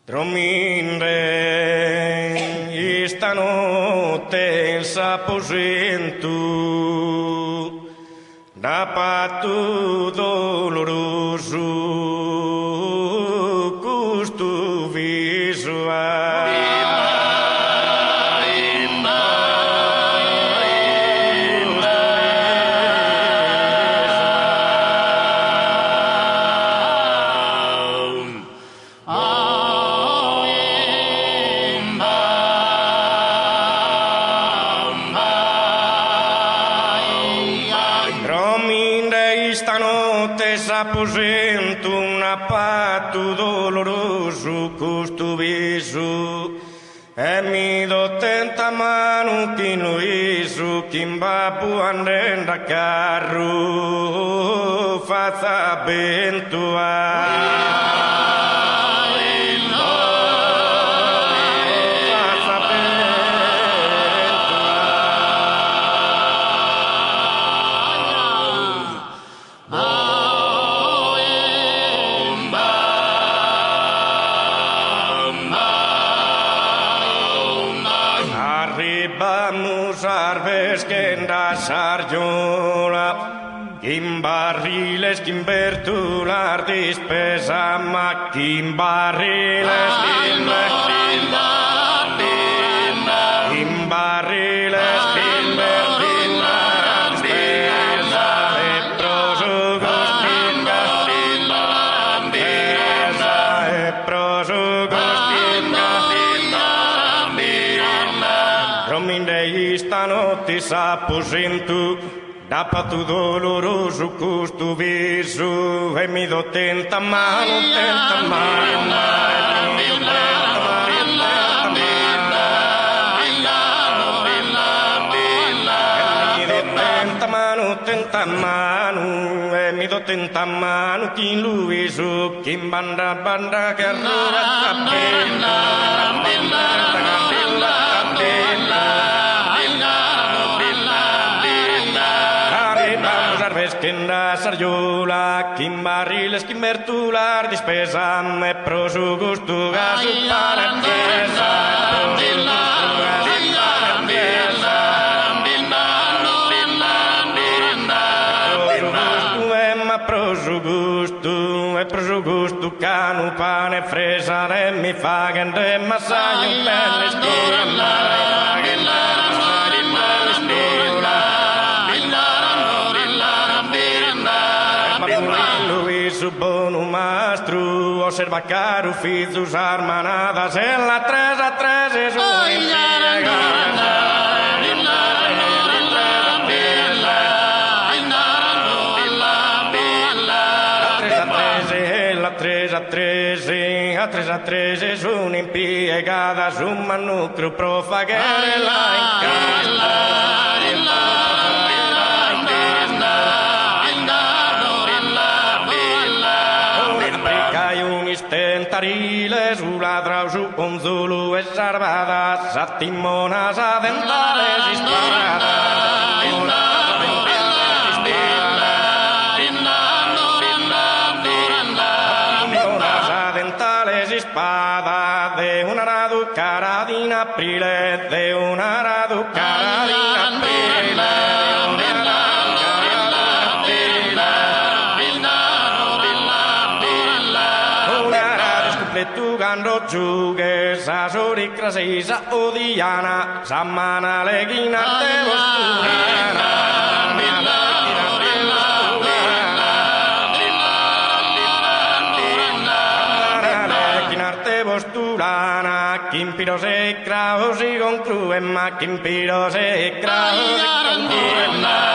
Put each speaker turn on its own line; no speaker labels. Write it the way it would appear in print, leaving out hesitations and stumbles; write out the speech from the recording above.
Trominde, stanotte s'aposento da patto doloroso custo visuale. Stanotte s'aposento un patto doloroso custo viso e mi do tenta mano chi lo iso chi mbabbo andenda carro faza bentua. Vamos arbes que en la sarjola, in barriles que invertular dispesa ma in barriles in barriles invertular dispesa e prosugos e prosugos Trominde stanotte s'aposento da patto doloroso custo viso e mi do tenta mano e mi do tenta mano chi lo viso chi banda che allora que en la sarjola, quin barriles, quin vertular, dispesa, me prosu gusto gasu para pieza. Prosu gusto canu pane fresa e mi fagen de massaggio belle Su bono mastro osserva caro fizos armanadas en la 3 a 3 es a 3 a 3 es un'impiegata su un manucro profagare la Tentarile sulla trausu con zulu e sarvada sattimonas adentales disparada adentales espada de una raducara in aprile de una raducara in aprile tu gando giughe sa soricra seisa odiana sammana leghina te vosturana postulana Kimpiro se kraosi con cruemma Kimpiro se kraosi con cruemma